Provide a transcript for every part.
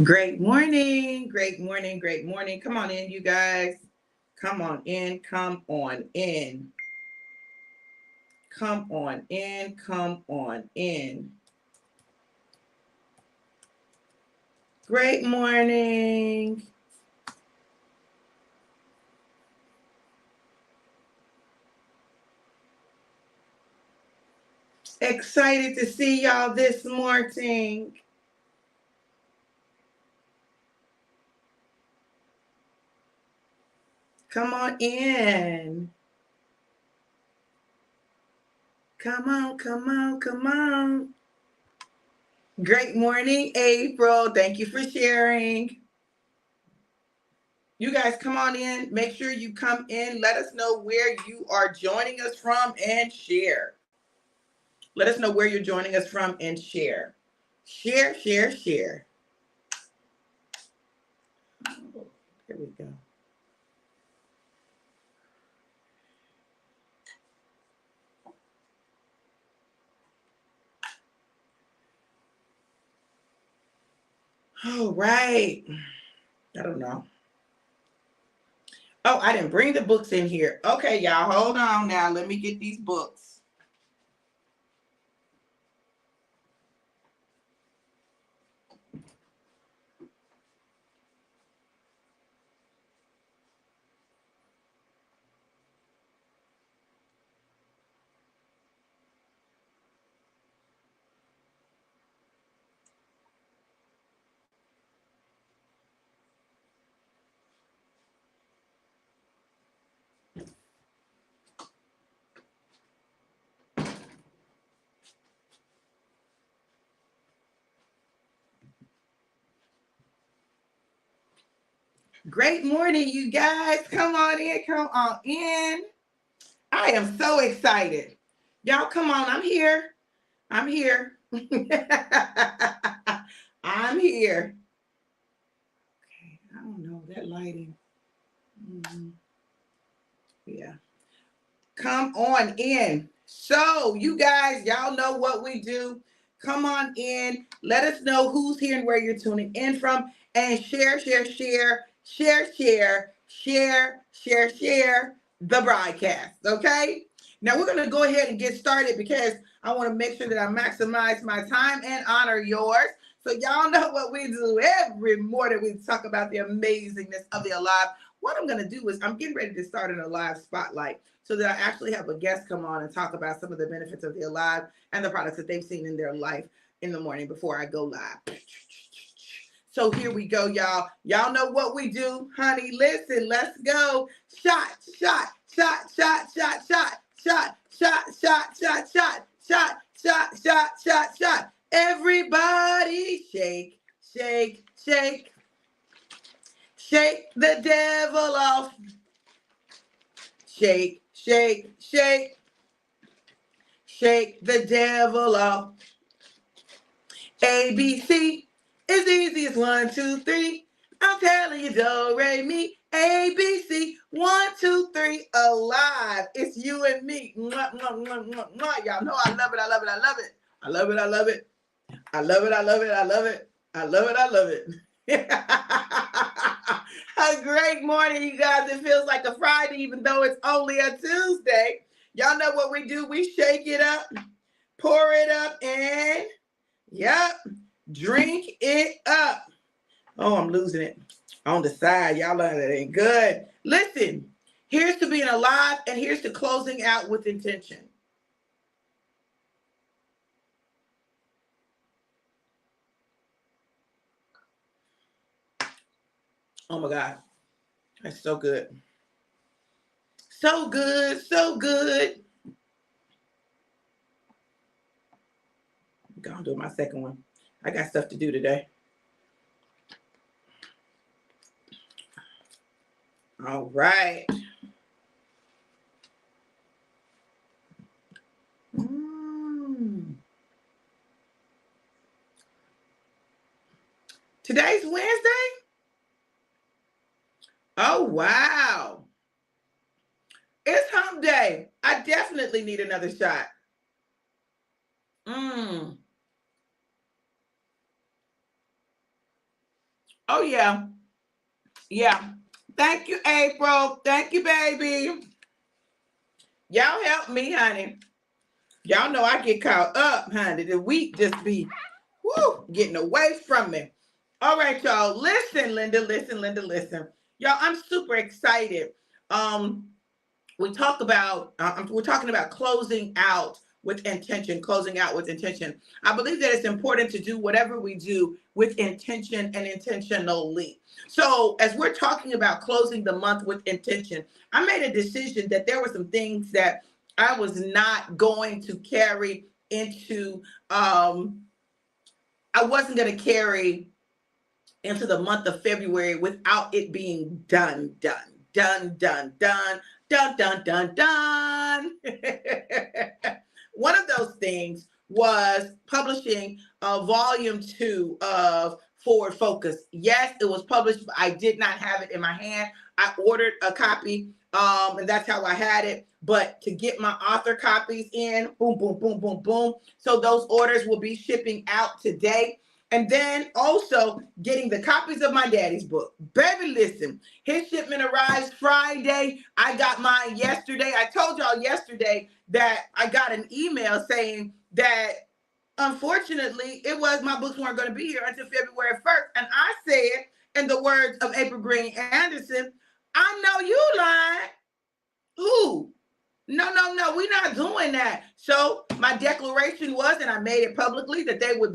Great morning, great morning, great morning. Come on in, you guys. Come on in, come on in, come on in, come on in. Great morning. Excited to see y'all this morning. Come on in. Come on, come on, come on. Great morning, April. Thank you for sharing. You guys come on in. Make sure you come in. Let us know where you are joining us from and share. Let us know where you're joining us from and share. Share, share, share. Oh, here we go. All right. I don't know. Oh, I didn't bring the books in here. Okay, y'all, hold on now. Let me get these books. Great morning, you guys. Come on in. Come on in. I am so excited. Y'all, come on. I'm here. I'm here. I'm here. Okay, I don't know that lighting. Yeah. Come on in. So, you guys, y'all know what we do. Come on in. Let us know who's here and where you're tuning in from. And share, share, share, share, share, share, share, share the broadcast. Okay? Now, we're going to go ahead and get started because I want to make sure that I maximize my time and honor yours. So, y'all know what we do every morning. We talk about the amazingness of the alive. What I'm going to do is I'm getting ready to start an alive spotlight so that I actually have a guest come on and talk about some of the benefits of the alive and the products that they've seen in their life in the morning before I go live. So here we go, y'all. Y'all know what we do, honey. Listen, let's go. Shot, shot, shot, shot, shot, shot, shot, shot, shot, shot, shot, shot, shot, shot, shot, shot. Everybody shake, shake, shake. Shake the devil off. Shake, shake, shake. Shake the devil off. ABC is easy as 1, 2, 3. I'm telling you, do, re, mi, ABC. 1, 2, 3, alive. It's you and me. Mwah, mwah, mwah, mwah, mwah. Y'all know I love it. I love it. I love it. I love it. I love it. I love it. I love it. I love it. I love it. I love it. A great morning, you guys. It feels like a Friday, even though it's only a Tuesday. Y'all know what we do. We shake it up, pour it up, and yep, drink it up. Oh, I'm losing it on the side. Y'all know that ain't good. Listen, here's to being alive, and here's to closing out with intention. Oh my God. That's so good. So good, so good. I'm gonna do my second one. I got stuff to do today. All right. Today's Wednesday? Oh, wow. It's hump day. I definitely need another shot. Mmm. Oh yeah. Yeah. Thank you, April. Thank you, baby. Y'all help me, honey. Y'all know I get caught up, honey. The week just be getting away from me. All right, y'all. Listen, Linda, listen, Linda, listen. Y'all, I'm super excited. Um, we're talking about closing out with intention, closing out with intention. I believe that it's important to do whatever we do with intention and intentionally. So as we're talking about closing the month with intention, I made a decision that there were some things that I was not going to carry into, I wasn't going to carry into the month of February without it being done, done, done, done, done, done, done, done, done. One of those things was publishing volume 2 of Forward Focus. Yes, it was published, but I did not have it in my hand. I ordered a copy, and that's how I had it. But to get my author copies in, boom, boom, boom, boom, boom. So those orders will be shipping out today. And then also getting the copies of my daddy's book. Baby, listen, his shipment arrives Friday. I got mine yesterday. I told y'all yesterday that I got an email saying that unfortunately it was my books weren't going to be here until February 1st. And I said, in the words of April Green Anderson, I know you lying. Who? No, no, no, we're not doing that. So my declaration was, and I made it publicly, that they would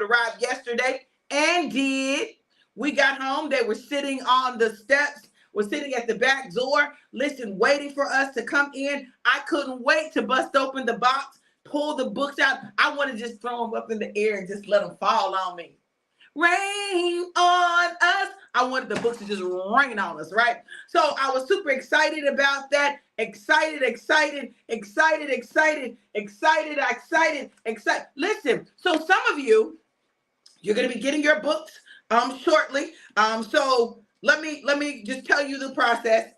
arrive yesterday, and did. We got home. They were sitting on the steps, were sitting at the back door, listen, waiting for us to come in. I couldn't wait to bust open the box, pull the books out. I want to just throw them up in the air and just let them fall on me. Rain on us. I wanted the books to just rain on us, right? So I was super excited about that. Excited. Listen, so some of you, you're going to be getting your books shortly. So let me just tell you the process.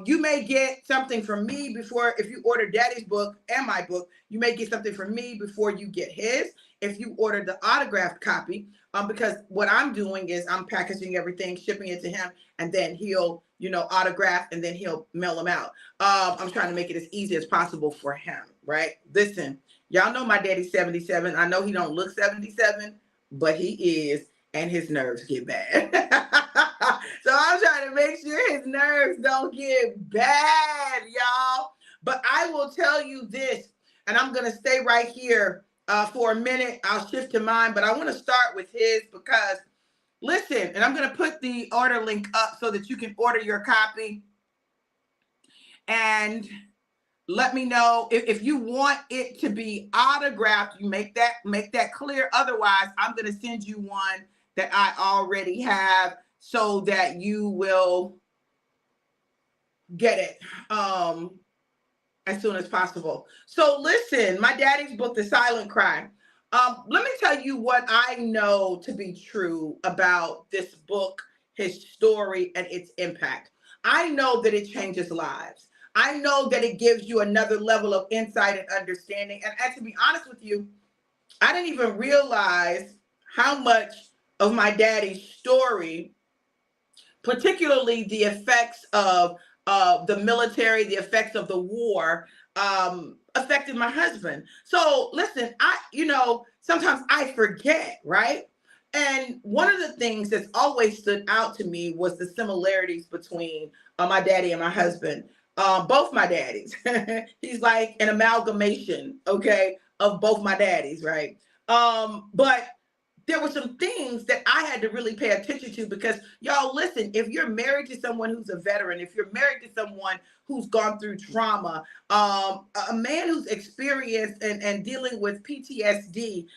You may get something from me before, if you order Daddy's book and my book, you may get something from me before you get his. If you order the autographed copy, because what I'm doing is I'm packaging everything, shipping it to him, and then he'll, autograph, and then he'll mail them out. I'm trying to make it as easy as possible for him, right? Listen, y'all know my daddy's 77. I know he don't look 77, but he is, and his nerves get bad. So I'm trying to make sure his nerves don't get bad, y'all. But I will tell you this, and I'm going to stay right here for a minute. I'll shift to mine, but I want to start with his because, listen, and I'm going to put the order link up so that you can order your copy. And let me know if you want it to be autographed. You make that clear. Otherwise, I'm going to send you one that I already have so that you will get it as soon as possible. So listen, my daddy's book, The Silent Cry. Let me tell you what I know to be true about this book, his story, and its impact. I know that it changes lives. I know that it gives you another level of insight and understanding. And to be honest with you, I didn't even realize how much of my daddy's story, particularly the effects of the military, the effects of the war, affected my husband. So listen, sometimes I forget, right? And one of the things that's always stood out to me was the similarities between my daddy and my husband. Both my daddies. He's like an amalgamation, okay, of both my daddies, right? But there were some things that I had to really pay attention to because, y'all, listen, if you're married to someone who's a veteran, if you're married to someone who's gone through trauma, a man who's experienced and dealing with PTSD,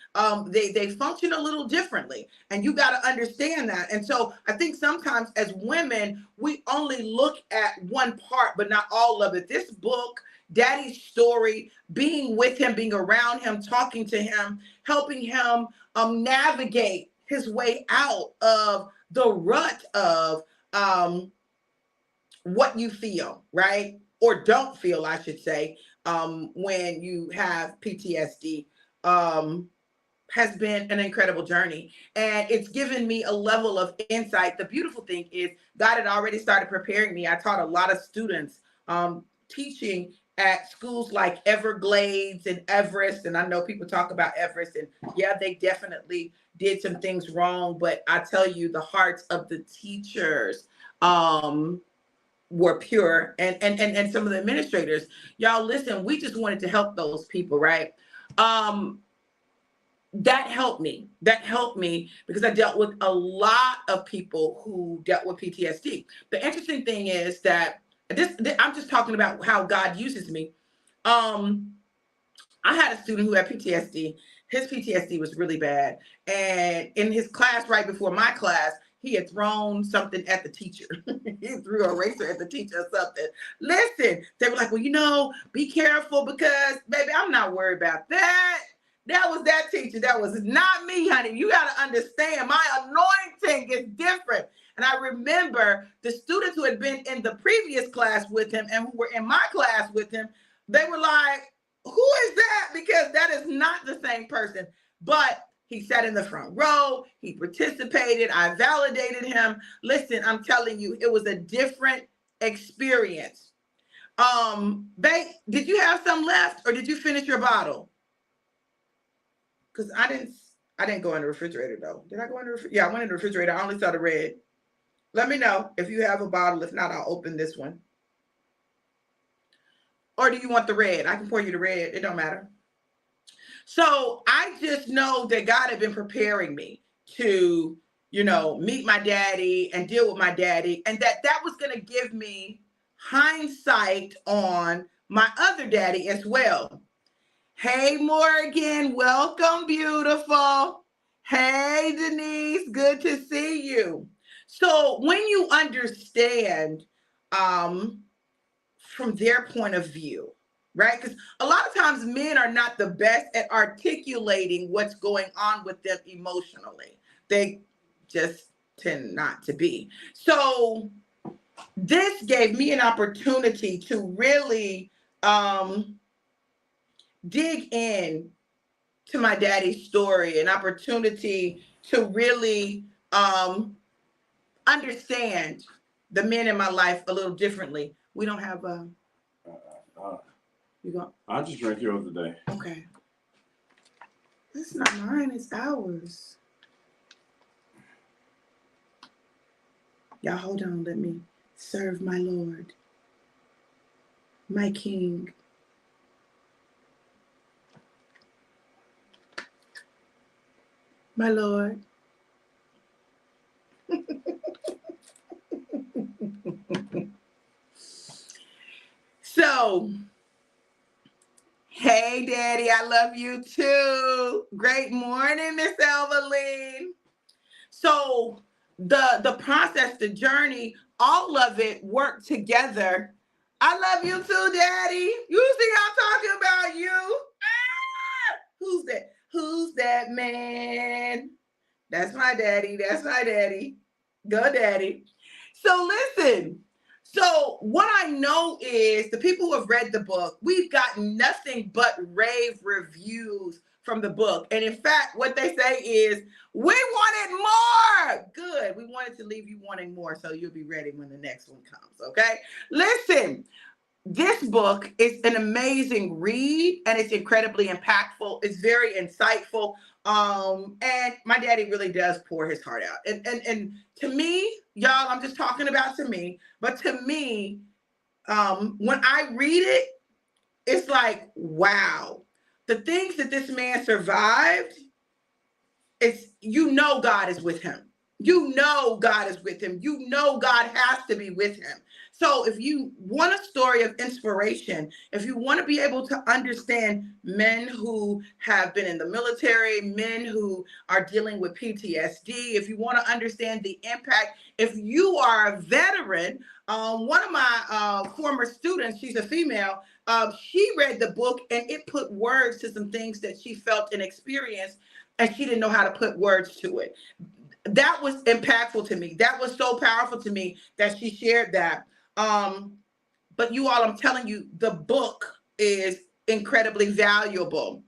they function a little differently. And you got to understand that. And so I think sometimes as women, we only look at one part, but not all of it. This book, Daddy's story, being with him, being around him, talking to him, helping him navigate his way out of the rut of what you feel, right? Or don't feel, I should say, when you have PTSD. has been an incredible journey, and it's given me a level of insight. The beautiful thing is God had already started preparing me. I taught a lot of students, teaching at schools like Everglades and Everest, and I know people talk about Everest, and yeah, they definitely did some things wrong, but I tell you, the hearts of the teachers were pure, and some of the administrators, y'all, listen, we just wanted to help those people, right? um that helped me. That helped me because I dealt with a lot of people who dealt with PTSD. The interesting thing is that I'm just talking about how God uses me. um I had a student who had PTSD. His PTSD was really bad. And in his class, right before my class, he had thrown something at the teacher. He threw a eraser at the teacher or something. Listen, they were like, well, be careful because, baby, I'm not worried about that. That was that teacher. That was not me, honey. You got to understand, my anointing is different. And I remember the students who had been in the previous class with him and who were in my class with him, they were like, who is that? Because that is not the same person. But he sat in the front row. He participated. I validated him. Listen, I'm telling you, it was a different experience. Babe, did you have some left or did you finish your bottle? Because I didn't go in the refrigerator though. Did I go in the refrigerator? Yeah, I went in the refrigerator. I only saw the red. Let me know if you have a bottle. If not, I'll open this one. Or do you want the red? I can pour you the red. It don't matter. So I just know that God had been preparing me to, meet my daddy and deal with my daddy, and that was going to give me hindsight on my other daddy as well. Hey, Morgan, welcome, beautiful. Hey, Denise, good to see you. So when you understand, from their point of view, right? Because a lot of times men are not the best at articulating what's going on with them emotionally. They just tend not to be. So this gave me an opportunity to really dig in to my daddy's story, an opportunity to really understand the men in my life a little differently. We don't have a. You go. I just drank yours today. Okay. It's not mine. It's ours. Y'all hold on. Let me serve my Lord, my King. My Lord. So, hey, Daddy, I love you too. Great morning, Miss Eveline. So, the process, the journey, all of it worked together. I love you too, Daddy. You see, I'm talking about you. Ah! Who's that? Who's that man? That's my daddy. That's my daddy. Go, Daddy. So, listen. So what I know is the people who have read the book, we've gotten nothing but rave reviews from the book. And in fact, what they say is, we wanted more. Good. We wanted to leave you wanting more, so you'll be ready when the next one comes, okay? Listen, this book is an amazing read, and it's incredibly impactful. It's very insightful. And my daddy really does pour his heart out. And to me, y'all, I'm just talking about to me, but to me, when I read it, it's like, wow, the things that this man survived, it's, God is with him. God is with him. God has to be with him. So if you want a story of inspiration, if you want to be able to understand men who have been in the military, men who are dealing with PTSD, if you want to understand the impact, if you are a veteran, one of my former students, she's a female, she read the book and it put words to some things that she felt and experienced, and she didn't know how to put words to it. That was impactful to me. That was so powerful to me that she shared that. But you all, I'm telling you, the book is incredibly valuable.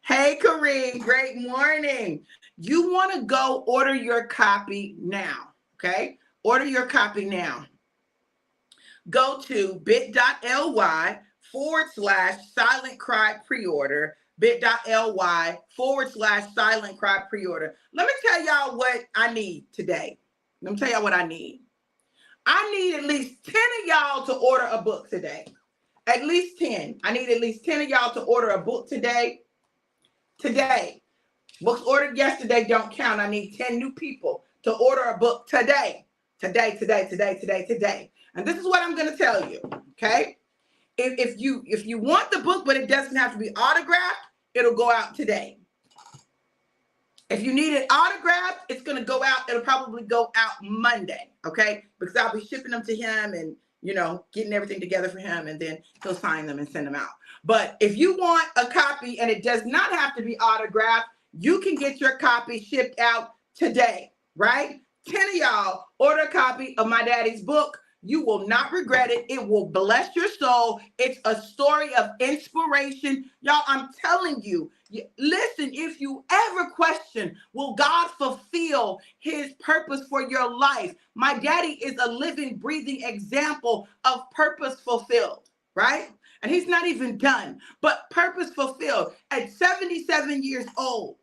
Hey, Kareem, great morning. You want to go order your copy now, okay? Order your copy now. Go to bit.ly/silent cry pre-order, bit.ly/silent cry pre-order. Let me tell y'all what I need today. Let me tell y'all what I need. I need at least 10 of y'all to order a book today. At least 10. I need at least 10 of y'all to order a book today. Today. Books ordered yesterday don't count. I need 10 new people to order a book today. Today. And this is what I'm going to tell you, okay? If you want the book, but it doesn't have to be autographed, it'll go out today. If you need it autographed, it's going to go out. It'll probably go out Monday, okay? Because I'll be shipping them to him and, getting everything together for him, and then he'll sign them and send them out. But if you want a copy and it does not have to be autographed, you can get your copy shipped out today, right? 10 of y'all order a copy of my daddy's book. You will not regret it. It will bless your soul. It's a story of inspiration. Y'all, I'm telling you, listen, if you ever question, will God fulfill his purpose for your life? My daddy is a living, breathing example of purpose fulfilled, right? And he's not even done, but purpose fulfilled. At 77 years old,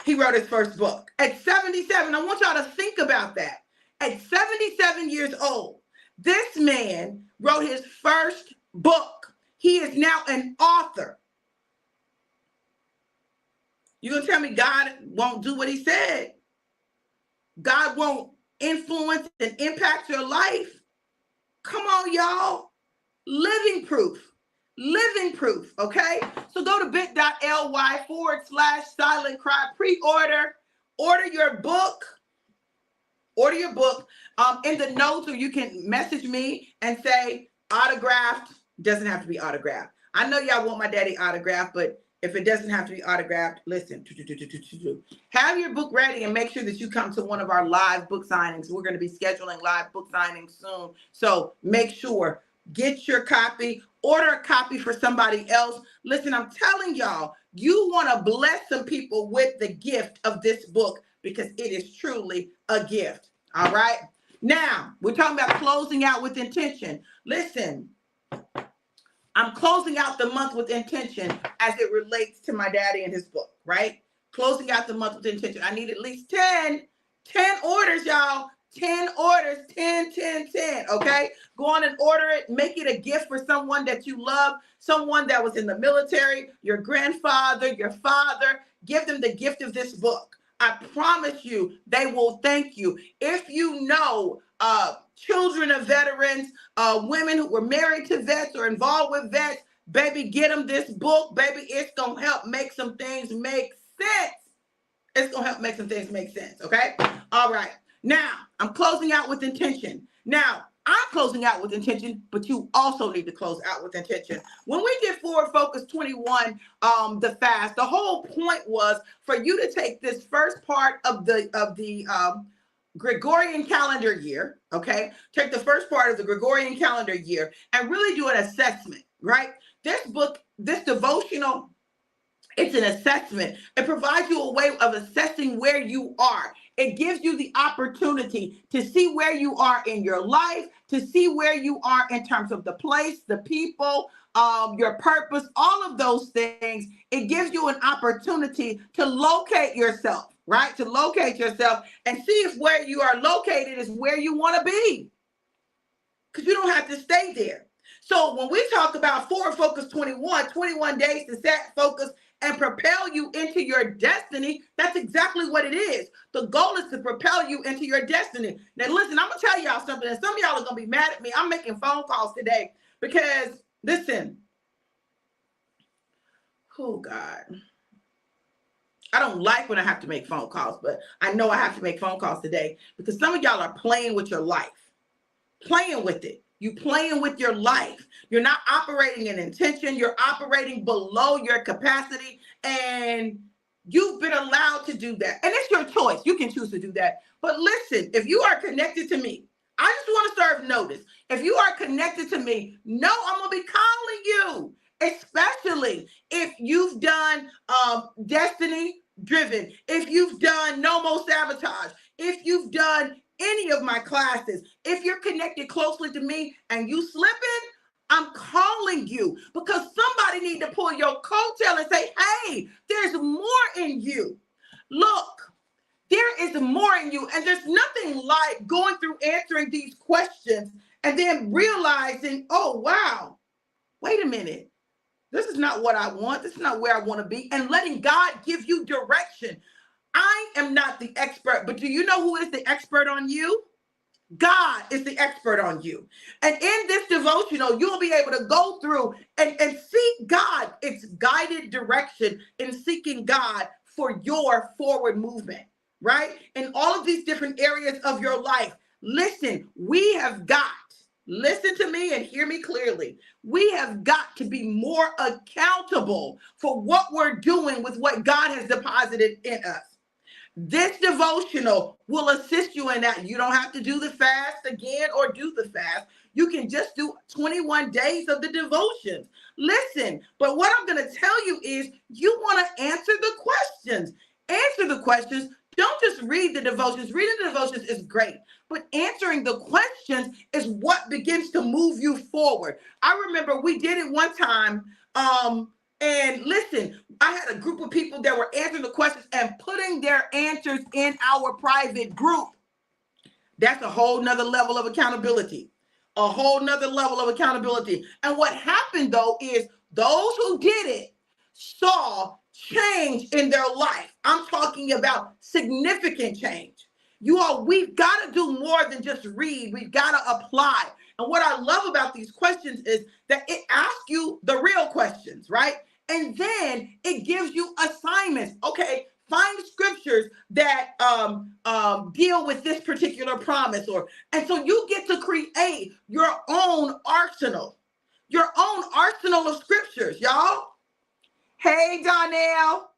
he wrote his first book. At 77, I want y'all to think about that. At 77 years old, this man wrote his first book. He is now an author. You're going to tell me God won't do what he said? God won't influence and impact your life? Come on, y'all. Living proof. Living proof, okay? So go to bit.ly/silent cry pre-order. Order your book. Order your book. In the notes, or you can message me and say autographed. Doesn't have to be autographed. I know y'all want my daddy autographed, but if it doesn't have to be autographed, listen. Have your book ready and make sure that you come to one of our live book signings. We're going to be scheduling live book signings soon. So make sure, get your copy. Order a copy for somebody else. Listen, I'm telling y'all, you want to bless some people with the gift of this book, because it is truly a gift. All right. Now, we're talking about closing out with intention. Listen, I'm closing out the month with intention as it relates to my daddy and his book, right? Closing out the month with intention. I need at least 10 orders, y'all. 10 orders, 10, okay? Go on and order it. Make it a gift for someone that you love, someone that was in the military, your grandfather, your father. Give them the gift of this book. I promise you, they will thank you. If you know children of veterans, women who were married to vets or involved with vets, baby, get them this book. Baby, it's going to help make some things make sense. It's going to help make some things make sense, okay? All right. Now, I'm closing out with intention. Now, I'm closing out with intention, but you also need to close out with intention. When we did Forward Focus 21, the fast, the whole point was for you to take this first part of the Gregorian calendar year, okay? Take the first part of the Gregorian calendar year and really do an assessment, right? This book, this devotional, it's an assessment. It provides you a way of assessing where you are. It gives you the opportunity to see where you are in your life, to see where you are in terms of the place, the people, your purpose, all of those things. It gives you an opportunity to locate yourself, right? To locate yourself and see if where you are located is where you want to be. Because you don't have to stay there. So when we talk about Forward Focus 21 days to set, focus, and propel you into your destiny, that's exactly what it is. The goal is to propel you into your destiny. Now, listen, I'm going to tell y'all something, and some of y'all are going to be mad at me. I'm making phone calls today because, listen, oh, God. I don't like when I have to make phone calls, but I know I have to make phone calls today because some of y'all are playing with your life, playing with it. You playing with your life. You're not operating in intention. You're operating below your capacity, and you've been allowed to do that. And it's your choice. You can choose to do that. But listen, if you are connected to me, I just want to serve notice. If you are connected to me, know I'm going to be calling you especially if you've done Destiny Driven, if you've done No More Sabotage, if you've done any of my classes, if you're connected closely to me and you slipping, I'm calling you because somebody need to pull your coattail and say, hey, there's more in you. Look, there is more in you. And there's nothing like going through answering these questions and then realizing, oh, wow, wait a minute. This is not what I want. This is not where I want to be. And letting God give you direction. I am not the expert, but do you know who is the expert on you? God is the expert on you. And in this devotional, you'll be able to go through and seek God. It's guided direction in seeking God for your forward movement, right? In all of these different areas of your life. Listen, listen to me and hear me clearly. We have got to be more accountable for what we're doing with what God has deposited in us. This devotional will assist you in that. You don't have to do the fast again or do the fast. You can just do 21 days of the devotions. Listen, but what I'm going to tell you is you want to answer the questions. Answer the questions. Don't just read the devotions. Reading the devotions is great, but answering the questions is what begins to move you forward. I remember we did it one time. And listen, I had a group of people that were answering the questions and putting their answers in our private group. That's a whole nother level of accountability. A whole nother level of accountability. And what happened, though, is those who did it saw change in their life. I'm talking about significant change. You all, we've got to do more than just read. We've got to apply. And what I love about these questions is that it asks you the real questions, right? And then it gives you assignments. Okay, find scriptures that deal with this particular promise, and so you get to create your own arsenal of scriptures, y'all. Hey, Donnell.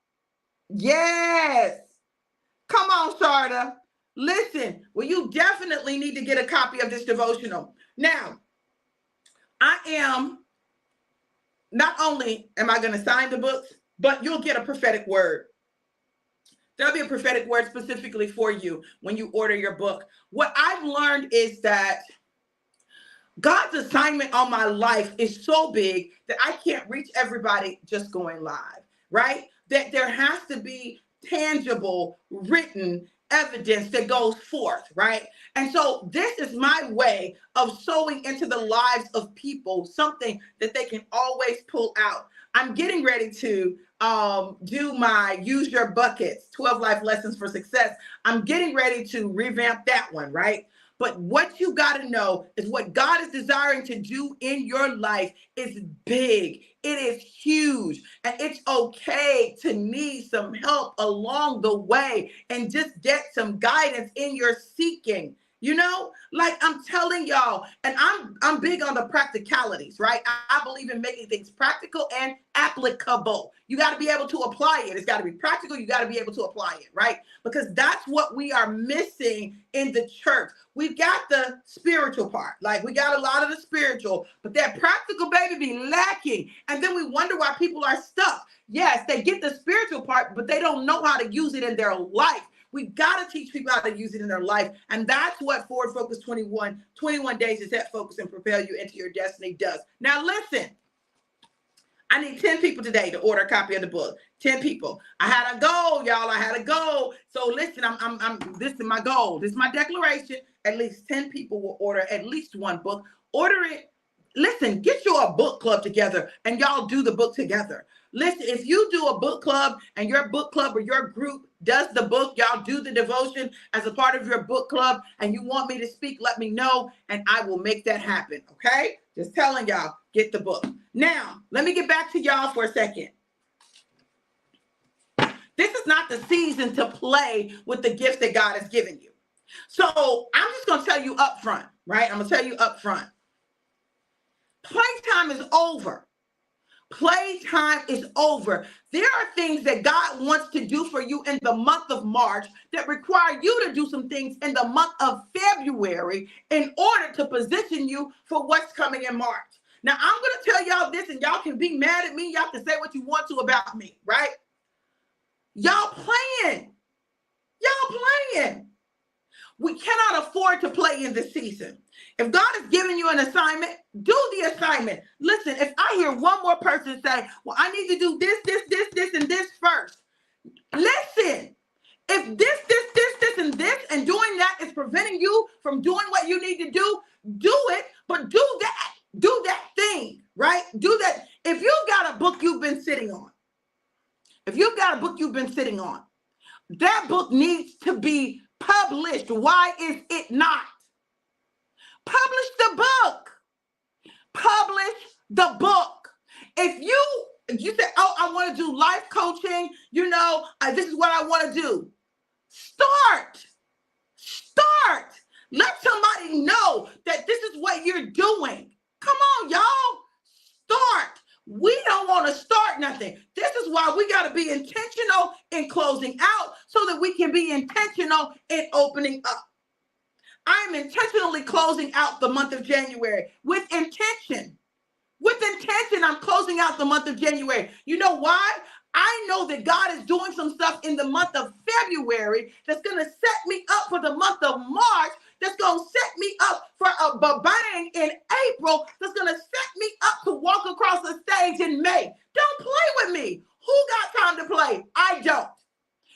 Yes. Come on, Sharda. Listen, well, you definitely need to get a copy of this devotional. Now, not only am I going to sign the books, but you'll get a prophetic word. There'll be a prophetic word specifically for you when you order your book. What I've learned is that God's assignment on my life is so big that I can't reach everybody just going live, right? That there has to be tangible, written evidence that goes forth, right? And so this is my way of sowing into the lives of people, something that they can always pull out. I'm getting ready to do my Use Your Buckets, 12 Life Lessons for Success. I'm getting ready to revamp that one, right? But what you got to know is what God is desiring to do in your life is big. It is huge. And it's okay to need some help along the way and just get some guidance in your seeking. You know, like I'm telling y'all, and I'm big on the practicalities, right? I believe in making things practical and applicable. You got to be able to apply it. It's got to be practical. You got to be able to apply it, right? Because that's what we are missing in the church. We've got the spiritual part. Like we got a lot of the spiritual, but that practical baby be lacking. And then we wonder why people are stuck. Yes, they get the spiritual part, but they don't know how to use it in their life. We got to teach people how to use it in their life. And that's what Forward Focus 21 days to set focus and propel you into your destiny does. Now, listen, I need 10 people today to order a copy of the book. 10 people. I had a goal, y'all. I had a goal. So listen, this is my goal. This is my declaration. At least 10 people will order at least one book. Order it. Listen, get you a book club together and y'all do the book together. Listen, if you do a book club and your book club or your group does the book, y'all do the devotion as a part of your book club and you want me to speak, let me know and I will make that happen, okay? Just telling y'all, get the book. Now, let me get back to y'all for a second. This is not the season to play with the gifts that God has given you. So I'm just going to tell you up front, right? I'm going to tell you up front. Playtime is over. Playtime is over. There are things that God wants to do for you in the month of March that require you to do some things in the month of February in order to position you for what's coming in March. Now, I'm going to tell y'all this, and y'all can be mad at me. Y'all can say what you want to about me, right? Y'all playing. Y'all playing. We cannot afford to play in this season. If God is giving you an assignment, do the assignment. Listen, if I hear one more person say, well, I need to do this, and this first. Listen, if this, and this, and doing that is preventing you from doing what you need to do it, but do that thing, right? Do that. If you've got a book you've been sitting on, that book needs to be published. Why is it not? Publish the book. Publish the book. If you say, oh, I want to do life coaching, this is what I want to do. Start. Let somebody know that this is what you're doing. Come on, y'all. Start. We don't want to start nothing. This is why we got to be intentional in closing out so that we can be intentional in opening up. I am intentionally closing out the month of January with intention. I'm closing out the month of January. You know why? I know that God is doing some stuff in the month of February that's going to set me up for the month of March, that's going to set me up for a bang in April, that's going to set me up to walk across the stage in May. Don't play with me. Who got time to play? I don't.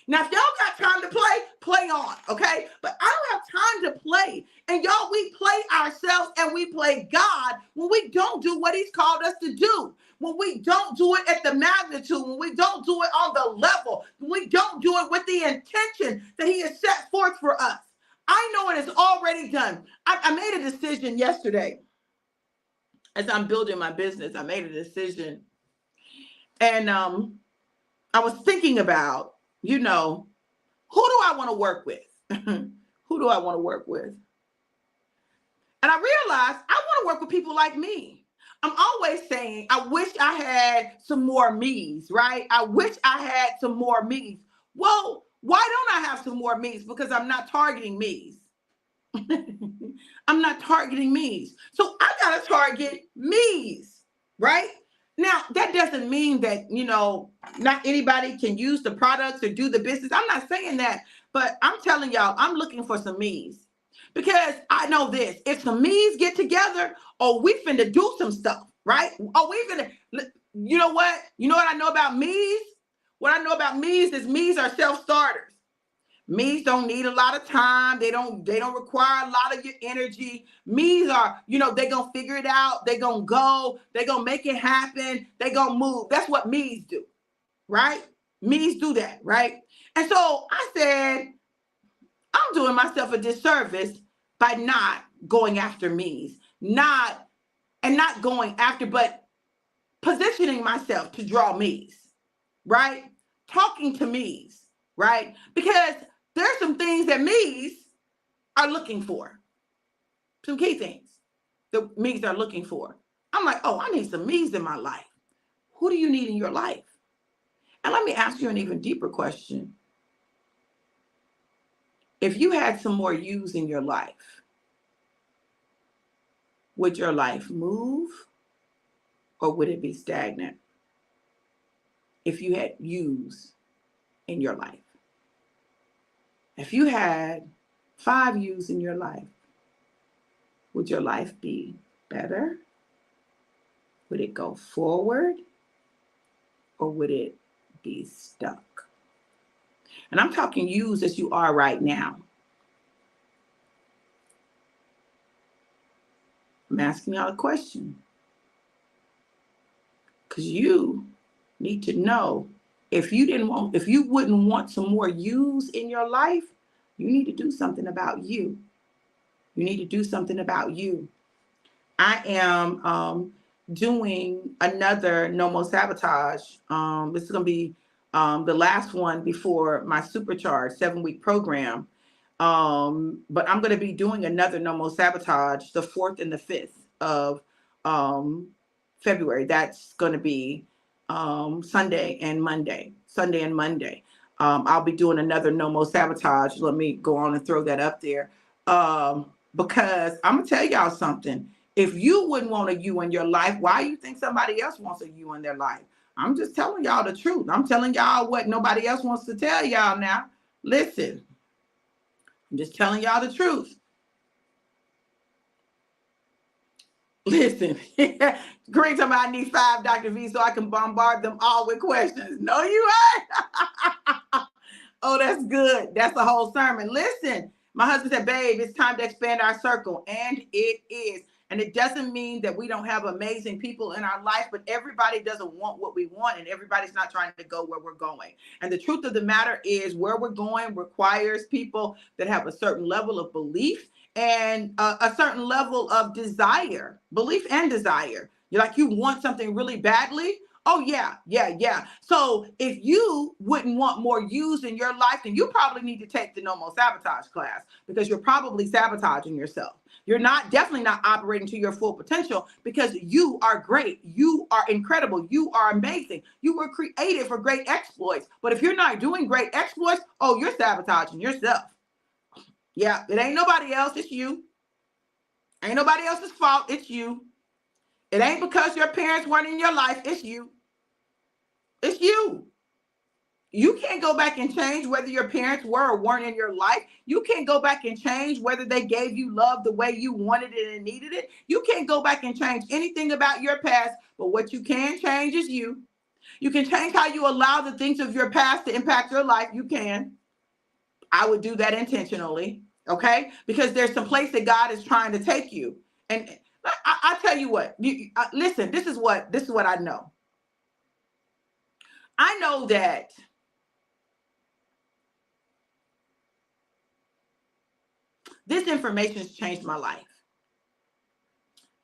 Now, if y'all got time to play on, okay? But I don't have time to play. And y'all, we play ourselves and we play God when we don't do what he's called us to do. When we don't do it at the magnitude, when we don't do it on the level, when we don't do it with the intention that he has set forth for us. I know it is already done. I made a decision yesterday as I'm building my business. I made a decision. And I was thinking about, who do I want to work with? Who do I want to work with? And I realized I want to work with people like me. I'm always saying, I wish I had some more me's, right? I wish I had some more me's. Well, why don't I have some more me's? Because I'm not targeting me's. I'm not targeting me's. So I got to target me's, right? Now, that doesn't mean that, not anybody can use the products or do the business. I'm not saying that, but I'm telling y'all, I'm looking for some me's because I know this. If some me's get together, we finna do some stuff, right? You know what? You know what I know about me's? What I know about me's is me's are self-starters. Me's don't need a lot of time. They don't require a lot of your energy. Me's are, they're going to figure it out. They're going to go. They're going to make it happen. They're going to move. That's what me's do, right? Me's do that, right? And so I said, I'm doing myself a disservice by not going after me's. Not going after, but positioning myself to draw me's, right? Talking to me's, right? Because there's some things that me's are looking for. Some key things that me's are looking for. I'm like, I need some me's in my life. Who do you need in your life? And let me ask you an even deeper question. If you had some more you's in your life, would your life move or would it be stagnant? If you had you's in your life. If you had 5 you's in your life, would your life be better? Would it go forward? Or would it be stuck? And I'm talking you's as you are right now. I'm asking y'all a question. Because you need to know if you wouldn't want some more you's in your life, you need to do something about you. You need to do something about you. I am doing another No More Sabotage. This is going to be the last one before my Supercharge 7-week program. But I'm going to be doing another No More Sabotage the 4th and the 5th of February. That's going to be Sunday and Monday. I'll be doing another No More Sabotage. Let me go on and throw that up there. Because I'm going to tell y'all something. If you wouldn't want a you in your life, why do you think somebody else wants a you in their life? I'm just telling y'all the truth. I'm telling y'all what nobody else wants to tell y'all now. Listen, I'm just telling y'all the truth. Listen, Green, somebody, I need 5 Dr. V so I can bombard them all with questions. No, you ain't. Oh, that's good. That's the whole sermon. Listen, my husband said, babe, it's time to expand our circle. And it is. And it doesn't mean that we don't have amazing people in our life, but everybody doesn't want what we want, and everybody's not trying to go where we're going. And the truth of the matter is, where we're going requires people that have a certain level of belief and a certain level of desire, belief and desire. You're like, you want something really badly? Oh, yeah. So if you wouldn't want more yous in your life, then you probably need to take the No More Sabotage class, because you're probably sabotaging yourself. You're definitely not operating to your full potential, because you are great. You are incredible. You are amazing. You were created for great exploits. But if you're not doing great exploits, oh, you're sabotaging yourself. Yeah, it ain't nobody else. It's you. Ain't nobody else's fault. It's you. It ain't because your parents weren't in your life. It's you. It's you. You can't go back and change whether your parents were or weren't in your life. You can't go back and change whether they gave you love the way you wanted it and needed it. You can't go back and change anything about your past, but what you can change is you. You can change how you allow the things of your past to impact your life. You can. I would do that intentionally, okay? Because there's some place that God is trying to take you. And I tell you what, listen, this is what I know. I know that this information has changed my life.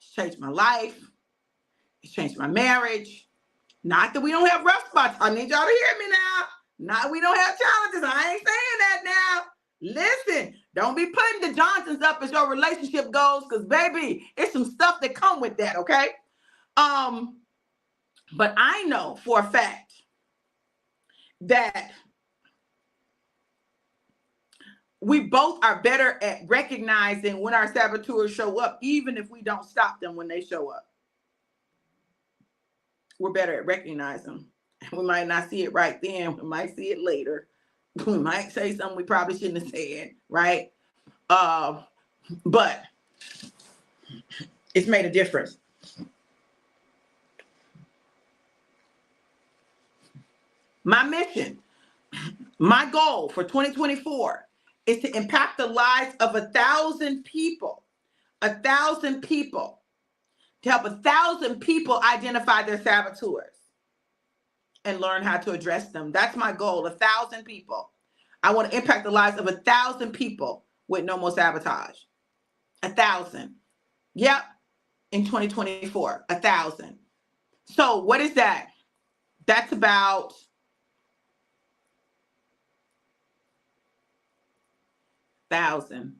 It's changed my life. It's changed my marriage. Not that we don't have rough spots. I need y'all to hear me now. Not we don't have challenges. I ain't saying that now. Listen, don't be putting the Johnsons up as your relationship goals, because baby, it's some stuff that come with that, okay? But I know for a fact that we both are better at recognizing when our saboteurs show up, even if we don't stop them when they show up. We're better at recognizing them. We might not see it right then. We might see it later. We might say something we probably shouldn't have said, right? But it's made a difference. My mission, my goal for 2024 is to impact the lives of 1,000 people. 1,000 people. To help 1,000 people identify their saboteurs and learn how to address them. That's my goal, 1,000 people. I want to impact the lives of 1,000 people with no more sabotage. 1,000. Yep. In 2024, 1,000. So what is that? That's about 1,000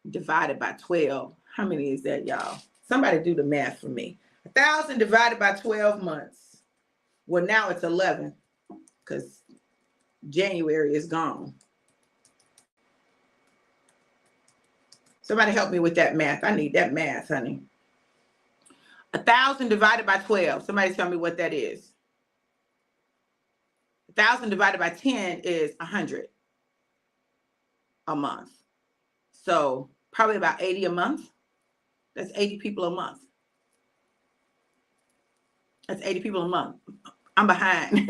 divided by 12. How many is that, y'all? Somebody do the math for me. 1,000 divided by 12 months. Well, now it's 11 because January is gone. Somebody help me with that math. I need that math, honey. 1,000 divided by 12. Somebody tell me what that is. 1,000 divided by 10 is 100 a month. So probably about 80 a month. That's 80 people a month. That's 80 people a month. I'm behind.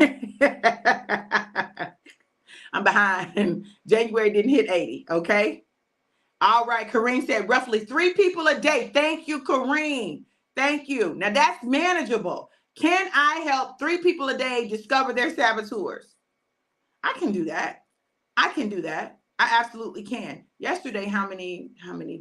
I'm behind. January didn't hit 80, okay? All right, Kareem said roughly 3 people a day. Thank you, Kareem. Thank you. Now that's manageable. Can I help 3 people a day discover their saboteurs? I can do that. I can do that. I absolutely can. Yesterday, how many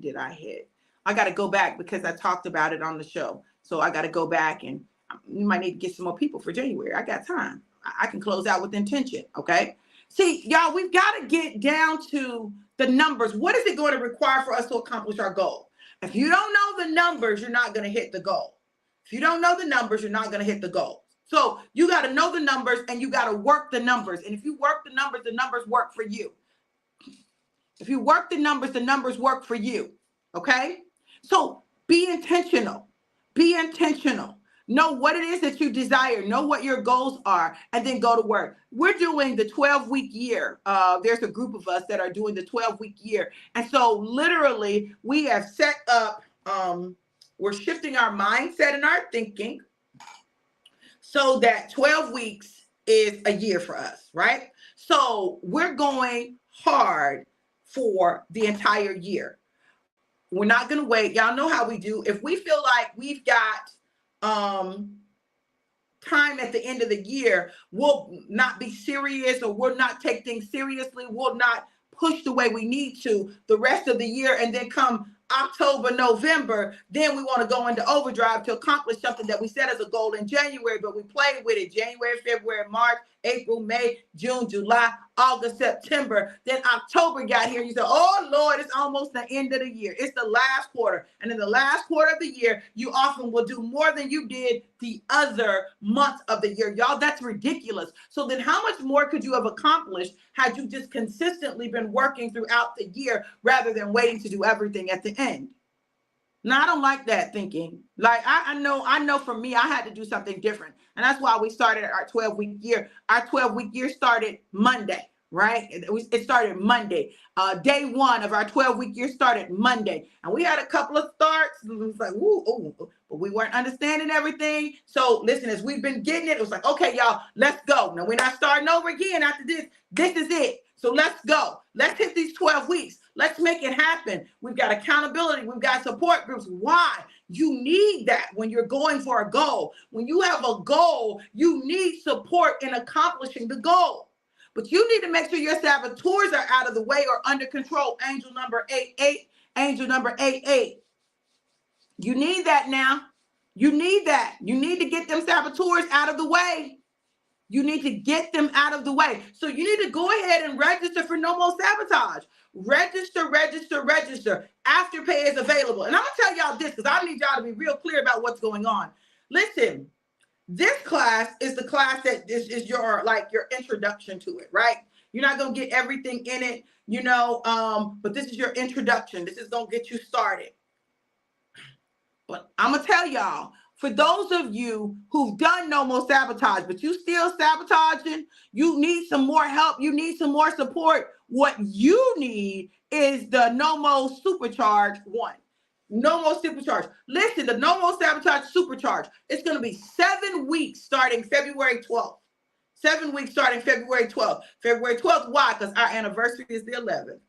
did I hit? I got to go back because I talked about it on the show. So I got to go back, and you might need to get some more people for January. I got time. I can close out with intention. Okay. See, y'all, we've got to get down to the numbers. What is it going to require for us to accomplish our goal? If you don't know the numbers, you're not going to hit the goal. If you don't know the numbers, you're not going to hit the goal. So you got to know the numbers, and you got to work the numbers. And if you work the numbers work for you. If you work the numbers work for you. Okay? So Be intentional. Be intentional. Know what it is that you desire. Know what your goals are, and then go to work. We're doing the 12-week year. There's a group of us that are doing the 12-week year. And so literally we have set up, we're shifting our mindset and our thinking so that 12 weeks is a year for us, right? So we're going hard for the entire year. We're not going to wait. Y'all know how we do. If we feel like we've got time at the end of the year, we'll not be serious, or we'll not take things seriously. We'll not push the way we need to the rest of the year. And then come October, November, then we want to go into overdrive to accomplish something that we set as a goal in January, but we played with it January, February, March, April, May, June, July, August, September. Then October got here. You said, oh, Lord, it's almost the end of the year. It's the last quarter. And in the last quarter of the year, you often will do more than you did the other months of the year. Y'all, that's ridiculous. So then how much more could you have accomplished had you just consistently been working throughout the year rather than waiting to do everything at the end? Now, I don't like that thinking. Like, I know for me, I had to do something different. And that's why we started our 12-week year. Our 12-week year started Monday, right? It started Monday. Day one of our 12-week year started Monday. And we had a couple of starts. It was like, ooh, but we weren't understanding everything. So listen, as we've been getting it, it was like, okay, y'all, let's go. Now, we're not starting over again after this. This is it. So let's go. Let's hit these 12 weeks. Let's make it happen. We've got accountability. We've got support groups. Why? You need that when you're going for a goal. When you have a goal, you need support in accomplishing the goal. But you need to make sure your saboteurs are out of the way or under control. Angel number 88. Angel number 88. You need that now. You need that. You need to get them saboteurs out of the way. You need to get them out of the way. So you need to go ahead and register for No More Sabotage. Register, register, register. Afterpay is available. And I'm going to tell y'all this because I need y'all to be real clear about what's going on. Listen, this class is the class that is your introduction to it, right? You're not going to get everything in it, but this is your introduction. This is going to get you started. But I'm going to tell y'all, for those of you who've done No More Sabotage, but you still sabotaging, you need some more help. You need some more support. What you need is the No More Supercharge one. No More Supercharge. Listen, the No More Sabotage Supercharge. It's going to be 7 weeks starting February 12th. 7 weeks starting February 12th. February 12th, why? Because our anniversary is the 11th.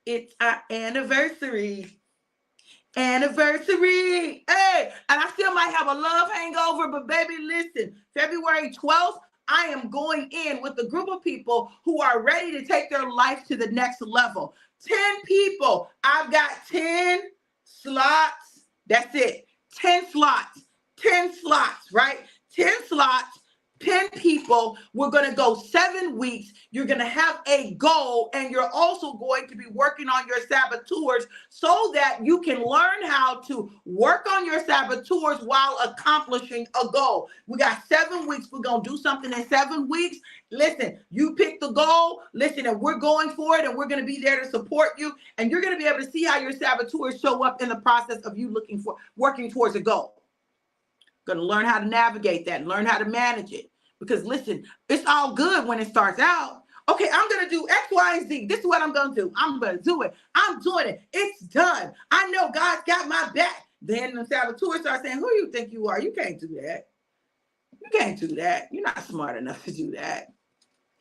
It's our anniversary. Anniversary. Hey, and I still might have a love hangover, but baby, listen, February 12th, I am going in with a group of people who are ready to take their life to the next level. 10 people. I've got 10 slots. That's it. 10 slots. 10 slots, right? 10 slots. 10 people. We're going to go 7 weeks. You're going to have a goal, and you're also going to be working on your saboteurs so that you can learn how to work on your saboteurs while accomplishing a goal. We got 7 weeks. We're going to do something in 7 weeks. Listen, you pick the goal. Listen, and we're going for it, and we're going to be there to support you, and you're going to be able to see how your saboteurs show up in the process of you working towards a goal. Going to learn how to navigate that, learn how to manage it. Because listen, it's all good when it starts out. Okay, I'm going to do X, Y, and Z. This is what I'm going to do. I'm going to do it. I'm doing it. It's done. I know God's got my back. Then the saboteurs start saying, who you think you are? You can't do that. You can't do that. You're not smart enough to do that.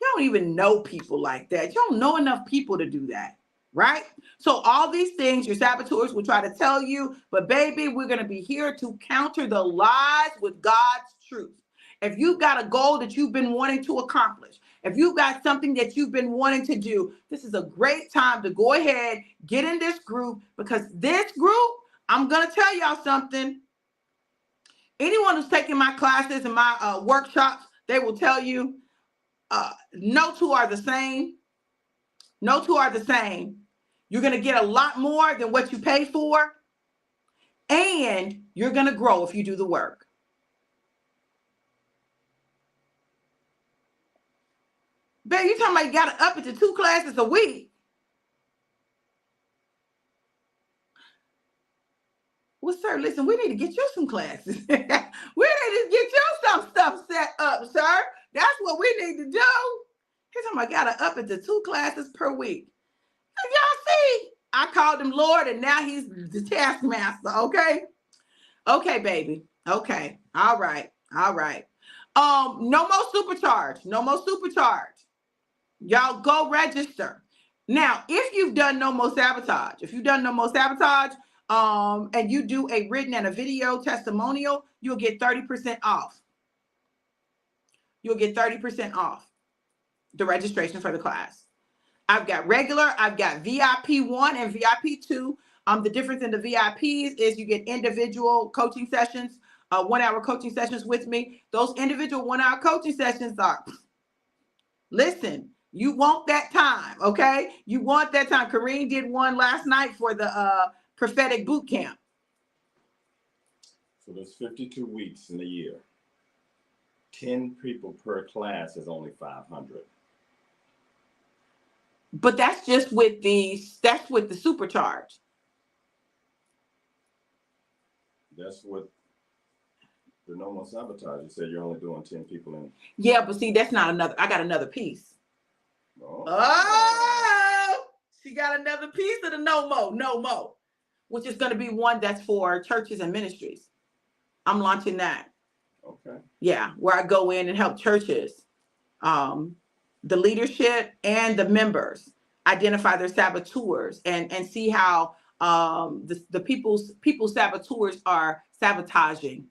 You don't even know people like that. You don't know enough people to do that. Right? So all these things your saboteurs will try to tell you, but baby, we're going to be here to counter the lies with God's truth. If you've got a goal that you've been wanting to accomplish, if you've got something that you've been wanting to do, this is a great time to go ahead, get in this group, because this group, I'm going to tell y'all something. Anyone who's taking my classes and my workshops, they will tell you no two are the same. No two are the same. You're going to get a lot more than what you pay for, and you're going to grow if you do the work. Babe, you talking about you got to up it to 2 classes a week. well, sir, listen, we need to get you some classes. We need to get you some stuff set up, sir. That's what we need to do. He's talking, I gotta up it to 2 classes per week. And y'all see, I called him Lord, and now he's the taskmaster. Okay. Okay, baby. Okay. All right. All right. No more supercharge. No more supercharge. Y'all go register. Now, if you've done no more sabotage, and you do a written and a video testimonial, you'll get 30% off. You'll get 30% off the registration for the class. I've got regular, I've got VIP 1 and VIP 2. The difference in the VIPs is you get individual coaching sessions, 1-hour coaching sessions with me. Those individual 1-hour coaching sessions are, listen, you want that time, okay? You want that time. Kareem did one last night for the prophetic boot camp. So there's 52 weeks in a year. 10 people per class is only 500. But that's just with the supercharge. That's what the No More Sabotage. You said you're only doing 10 people in. Yeah, but see, that's not another. I got another piece. Oh, she got another piece of the no more, which is going to be one that's for churches and ministries. I'm launching that. Okay. Yeah, where I go in and help churches, the leadership and the members identify their saboteurs and see how the people's saboteurs are sabotaging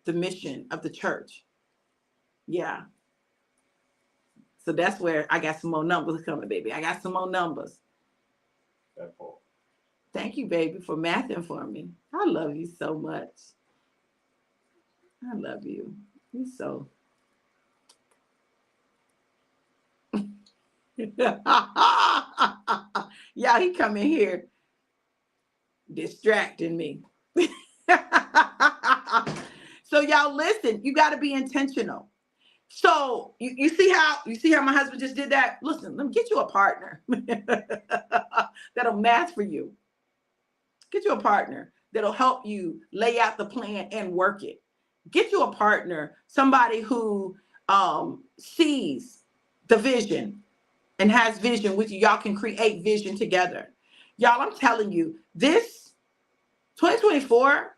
the mission of the church. Yeah. So that's where I got some more numbers coming, baby. I got some more numbers. That part. Thank you, baby, for mathing for me. I love you so much. I love you. You so. Yeah, he come in here distracting me. So y'all listen, you got to be intentional. So you see how my husband just did that? Listen, let me get you a partner that'll math for you. Get you a partner that'll help you lay out the plan and work it. Get you a partner, somebody who sees the vision and has vision with you. Y'all can create vision together. Y'all, I'm telling you, this 2024,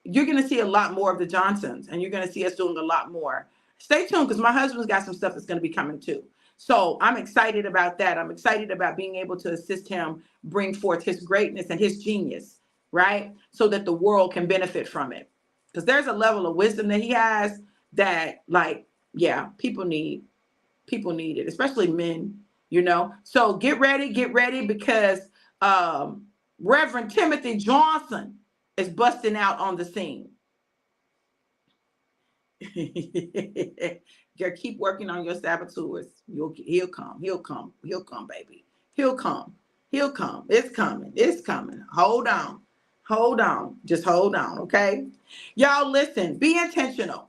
you're going to see a lot more of the Johnsons, and you're going to see us doing a lot more. Stay tuned, because my husband's got some stuff that's going to be coming too. So I'm excited about that. I'm excited about being able to assist him bring forth his greatness and his genius, right? So that the world can benefit from it. Because there's a level of wisdom that he has that, like, yeah, people need it, especially men, you know. So get ready, because Reverend Timothy Johnson is busting out on the scene. Girl, keep working on your saboteurs. He'll come, baby. He'll come. It's coming. Hold on. Just hold on, okay? Y'all listen, be intentional.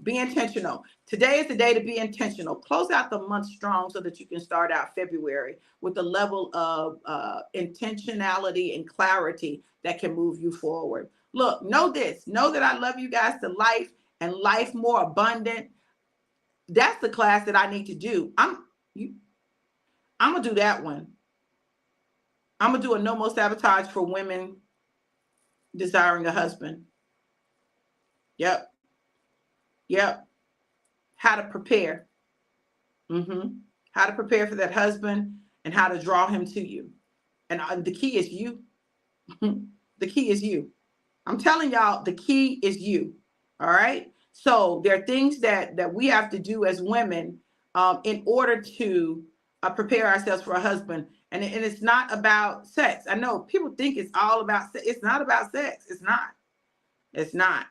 Today is the day to be intentional. Close out the month strong so that you can start out February with a level of intentionality and clarity that can move you forward. Look, know that I love you guys to life, and life more abundant. That's the class that I need to do. I'm gonna do that one. I'm gonna do a no more sabotage for women desiring a husband. Yep. How to prepare. How to prepare for that husband and how to draw him to you. And the key is you. The key is you. I'm telling y'all, the key is you. All right. So there are things that we have to do as women in order to prepare ourselves for a husband. And it's not about sex. I know people think it's all about sex. It's not about sex. It's not.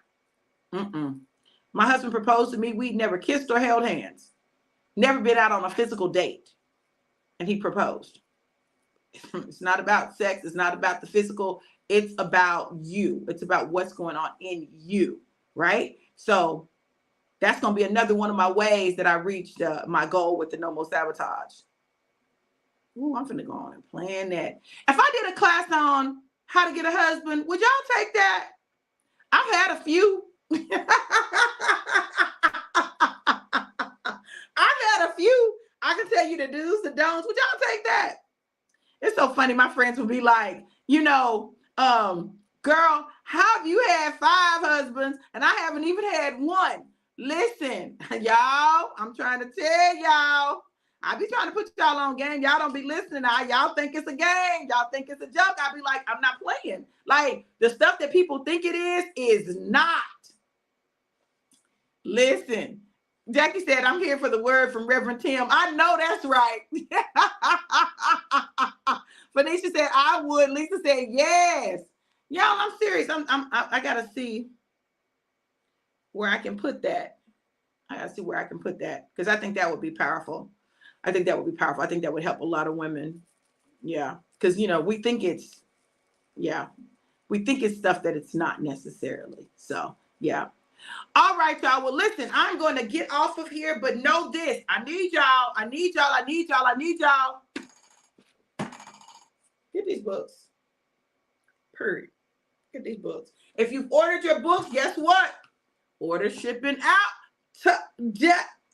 My husband proposed to me. We'd never kissed or held hands. Never been out on a physical date. And he proposed. It's not about sex. It's not about the physical. It's about you. It's about what's going on in you. Right? So that's going to be another one of my ways that I reached my goal with the no more sabotage. Ooh, I'm finna go on and plan that. If I did a class on how to get a husband, would y'all take that? I've had a few. I've had a few. I can tell you the do's, the don'ts. Would y'all take that? It's so funny. My friends would be like, girl, how have you had 5 husbands and I haven't even had one? Listen, y'all, I'm trying to tell y'all. I be trying to put y'all on game. Y'all don't be listening. Y'all think it's a game. Y'all think it's a joke. I be like, I'm not playing. Like, the stuff that people think it is not. Listen, Jackie said, I'm here for the word from Reverend Tim. I know that's right. Phoenicia said, I would. Lisa said, yes. Y'all, I'm serious. I got to see where I can put that. I got to see where I can put that because I think that would be powerful. I think that would be powerful. I think that would help a lot of women. Yeah. Because, we think it's, we think it's stuff that it's not necessarily. So, yeah. All right, y'all. Well, listen, I'm going to get off of here, but know this. I need y'all. I need y'all. I need y'all. I need y'all. Get these books. Period. Get these books. If you've ordered your books, guess what? Order shipping out today.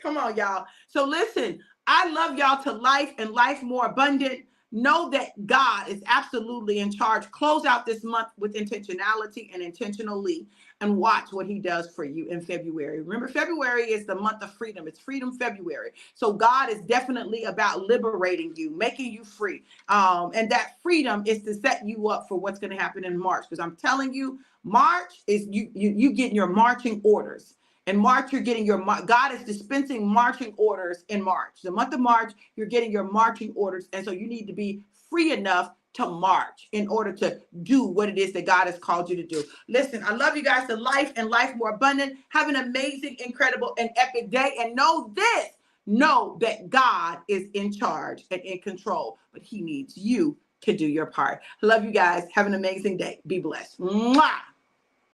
Come on, y'all. So listen, I love y'all to life and life more abundant. Know that God is absolutely in charge. Close out this month with intentionality and intentionally, and watch what he does for you in February. Remember, February is the month of freedom. It's Freedom February. So God is definitely about liberating you, making you free. And that freedom is to set you up for what's going to happen in March. Because I'm telling you, March is you getting your marching orders. In March, you're getting God is dispensing marching orders in March. The month of March, you're getting your marching orders. And so you need to be free enough to march in order to do what it is that God has called you to do. Listen, I love you guys to life and life more abundant. Have an amazing, incredible, and epic day. And know this, know that God is in charge and in control, but he needs you to do your part. I love you guys. Have an amazing day. Be blessed. Mwah!